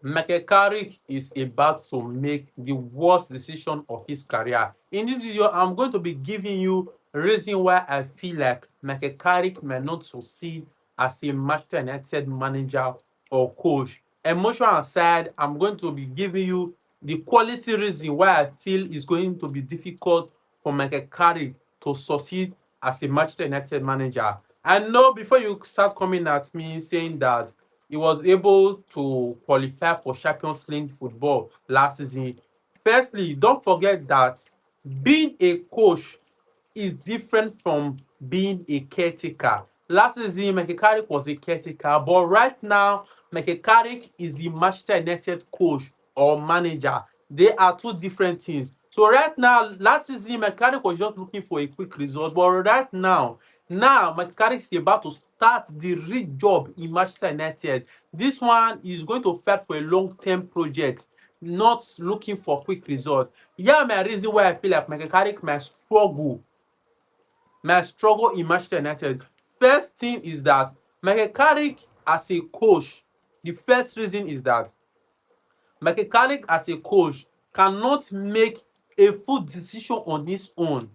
Michael Carrick is about to make the worst decision of his career. In this video, I'm going to be giving you a reason why I feel like Michael Carrick may not succeed as a Manchester United manager or coach. Emotional aside, I'm going to be giving you the quality reason why I feel it's going to be difficult for Michael Carrick to succeed as a Manchester United manager. I know before you start coming at me saying that he was able to qualify for Champions League football last season. Firstly, don't forget that being a coach is different from being a caretaker. Last season, Michael Carrick was a caretaker, but right now, Michael Carrick is the Manchester United coach or manager. They are two different things. So right now, last season, Michael Carrick was just looking for a quick result, but right now, Michael Carrick is about to start the real job in Manchester United. This one is going to fight for a long-term project, not looking for quick result. Yeah, my reason why I feel like Michael Carrick might struggle in Manchester United. First thing is that Michael Carrick as a coach, the first reason is that Michael Carrick as a coach cannot make a full decision on his own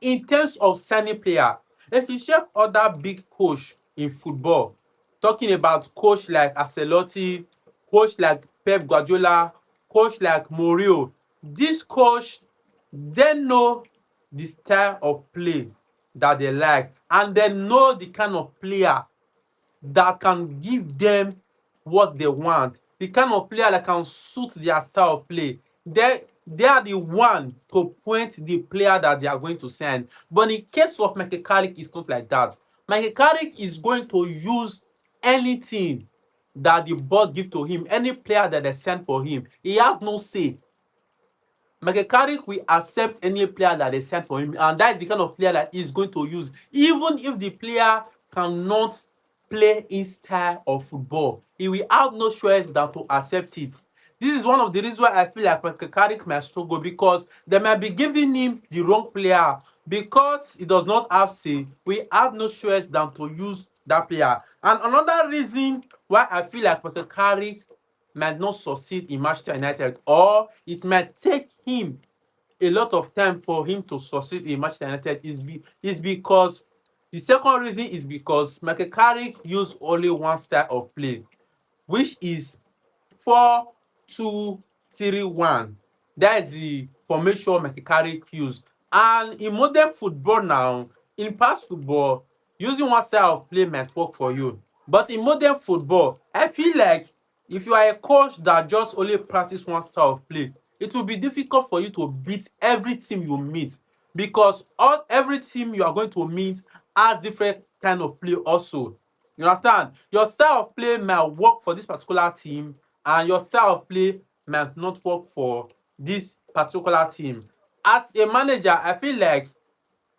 in terms of signing player. If you check other big coach in football, talking about coach like Ancelotti, coach like Pep Guardiola, coach like Mourinho, this coach, they know the style of play that they like, and they know the kind of player that can give them what they want, the kind of player that can suit their style of play. They are the one to point the player that they are going to send. But in case of Michael Carrick, it's not like that. Michael Carrick is going to use anything that the board give to him, any player that they send for him. He has no say. Michael Carrick will accept any player that they send for him, and that is the kind of player that he's going to use, even if the player cannot play his style of football. He will have no choice than to accept it. This is one of the reasons why I feel like Michael Carrick might struggle, because they might be giving him the wrong player. Because he does not have say, we have no choice than to use that player. And another reason why I feel like Michael Carrick might not succeed in Manchester United, or it might take him a lot of time for him to succeed in Manchester United, is because the second reason is because Michael Carrick used only one style of play, which is 4-2-3-1. That is the formation Michael Carrick used. And in modern football now, in past football, using one style of play might work for you. But in modern football, I feel like if you are a coach that just only practice one style of play, it will be difficult for you to beat every team you meet, because every team you are going to meet has different kind of play also. You understand? Your style of play might work for this particular team, and your style of play might not work for this particular team. As a manager, I feel like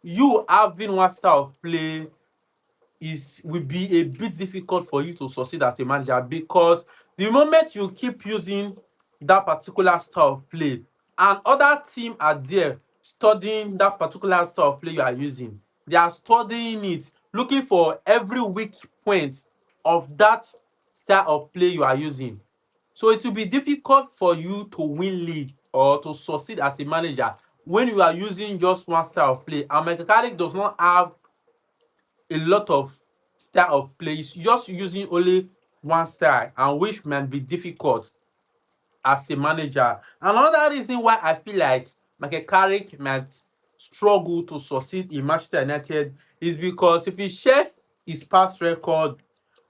you having one style of play will be a bit difficult for you to succeed as a manager, because the moment you keep using that particular style of play and other team are there studying that particular style of play you are using, they are studying it, looking for every weak point of that style of play you are using. So it will be difficult for you to win league or to succeed as a manager when you are using just one style of play. And Michael Carrick does not have a lot of style of play. He's just using only one style, and which might be difficult as a manager. Another reason why I feel like Michael Carrick might struggle to succeed in Manchester United is because if you check his past record,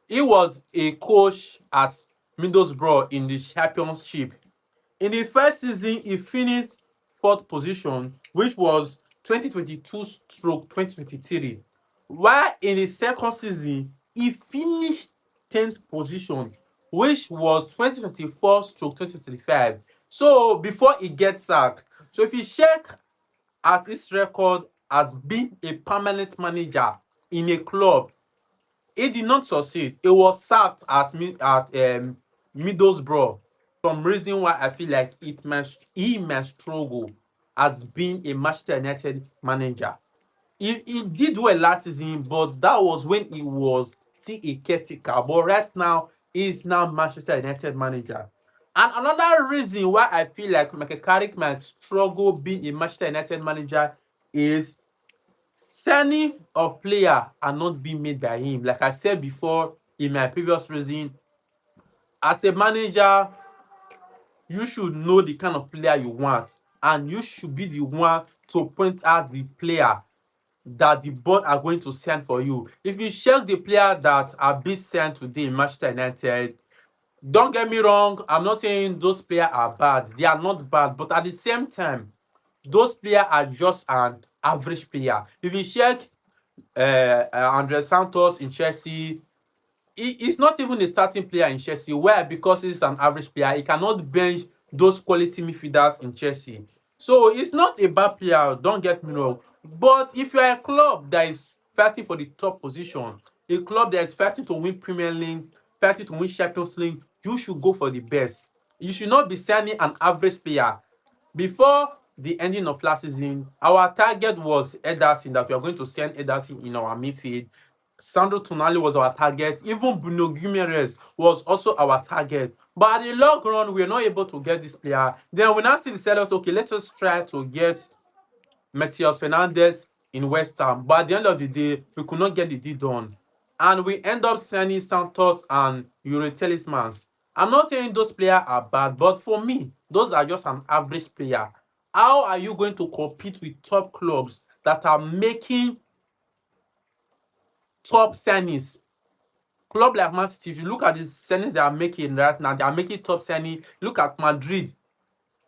he was a coach at Middlesbrough in the Championship. In the first season, he finished fourth position, which was 2022/2023. While in the second season, he finished 10th position, which was 2024/2025. So before he gets sacked. So if you check at his record as being a permanent manager in a club, he did not succeed. He was sacked at Middlesbrough. Some reason why I feel like he might struggle as being a Manchester United manager. He did well last season, but that was when he was still a caretaker. But right now, he is now Manchester United manager. And another reason why I feel like Michael Carrick might struggle being a Manchester United manager is signing of player are not being made by him. Like I said before in my previous reason, as a manager, you should know the kind of player you want, and you should be the one to point out the player that the board are going to send for you. If you check the player that are being sent today in Manchester United, don't get me wrong, I'm not saying those players are bad. They are not bad, but at the same time, those players are just an average player. If you check Andre Santos in Chelsea, he's not even a starting player in Chelsea. Why? Because he's an average player. He cannot bench those quality midfielders in Chelsea. So it's not a bad player, don't get me wrong. But if you are a club that is fighting for the top position, a club that is fighting to win Premier League, fighting to win Champions League, you should go for the best. You should not be signing an average player. Before the ending of last season, our target was Ederson, that we are going to send Ederson in our midfield. Sandro Tonali was our target. Even Bruno Guimaraes was also our target. But at the long run, we were not able to get this player. Then we now still decided, okay, let us try to get Matheus Fernandes in West Ham. But at the end of the day, we could not get the deal done. And we end up signing Santos and Yuri Talismans. I'm not saying those players are bad, but for me, those are just an average player. How are you going to compete with top clubs that are making top signings? Club like Man City, if you look at the signings they are making right now, they are making top signing. Look at Madrid,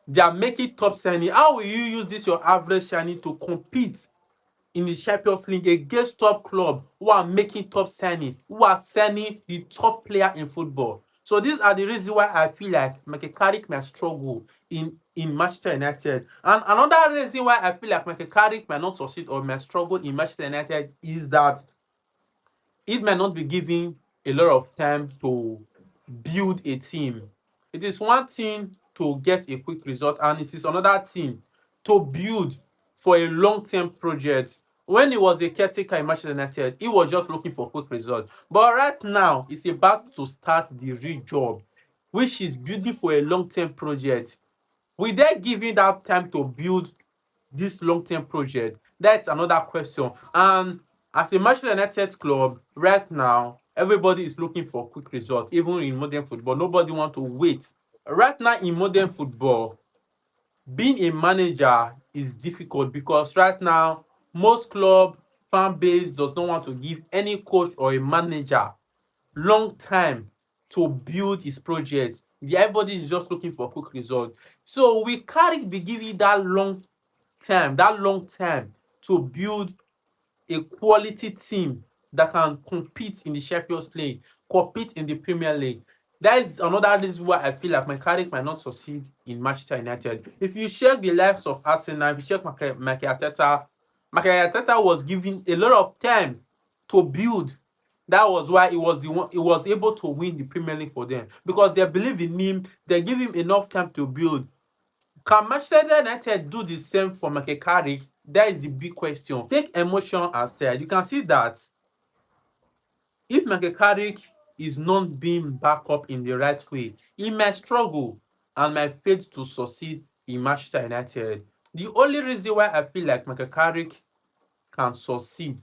they are making top signing. How will you use this your average signing to compete in the Champions League against top club who are making top signing, who are signing the top player in football? So these are the reasons why I feel like Michael Carrick might struggle in Manchester United. And another reason why I feel like Michael Carrick might not succeed or might struggle in Manchester United is that it might not be given a lot of time to build a team. It is one thing to get a quick result, and it is another thing to build for a long-term project. When he was a caretaker in Manchester United, he was just looking for quick results. But right now, he's about to start the real job, which is building for a long-term project. Will they give him that time to build this long-term project? That's another question. And as a Manchester United club, right now, everybody is looking for quick results, even in modern football. Nobody wants to wait. Right now in modern football, being a manager is difficult because right now, most club fan base does not want to give any coach or a manager long time to build his project. Everybody is just looking for quick result. So we can't be giving that long time to build a quality team that can compete in the Champions League, compete in the Premier League. That is another reason why I feel like my Carrick might not succeed in Manchester United. If you check the likes of Arsenal, if you check Mikel Arteta was given a lot of time to build. That was why he was able to win the Premier League for them, because they believe in him. They give him enough time to build. Can Manchester United do the same for Michael Carrick? That is the big question. Take emotion aside, you can see that if Michael Carrick is not being backed up in the right way, he might struggle and might fail to succeed in Manchester United. The only reason why I feel like Michael Carrick can succeed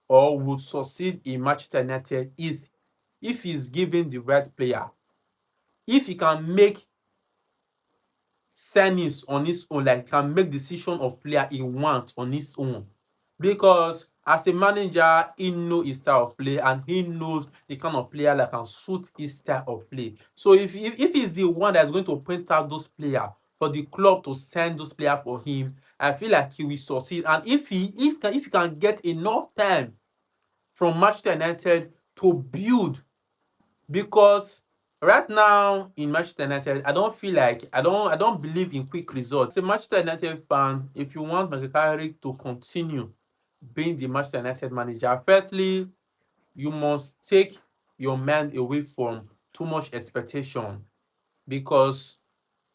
or would succeed in Manchester United is if he's given the right player. If he can make signings on his own, like can make decision of player he wants on his own. Because as a manager, he knows his style of play and he knows the kind of player that can suit his style of play. So if he's the one that's going to point out those players for the club to send those players for him, I feel like he will succeed. And if he can get enough time from Manchester United to build, because right now in Manchester United, I don't believe in quick results. As a Manchester United fan, if you want Michael Carrick to continue being the Manchester United manager, firstly, you must take your mind away from too much expectation, because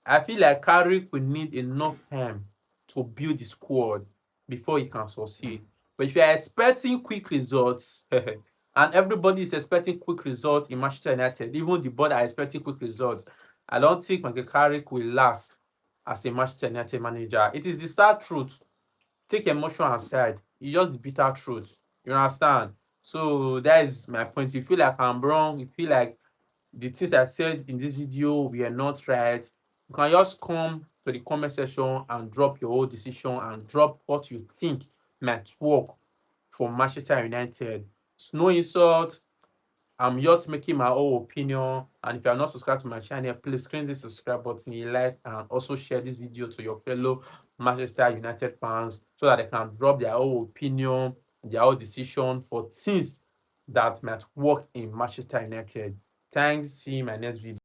I feel like Carrick will need enough time to build the squad before he can succeed. But if you are expecting quick results, and everybody is expecting quick results in Manchester United, even the board are expecting quick results, I don't think Michael Carrick will last as a Manchester United manager. It is the sad truth. Take emotion aside. It's just the bitter truth. You understand? So that is my point. If you feel like I'm wrong, you feel like the things I said in this video were not right, you can just come to the comment section and drop your whole decision and drop what you think might work for Manchester United. It's no insult. I'm just making my own opinion. And if you are not subscribed to my channel, please click the subscribe button, like, and also share this video to your fellow Manchester United fans so that they can drop their own opinion, their own decision for things that might work in Manchester United. Thanks. See you in my next video.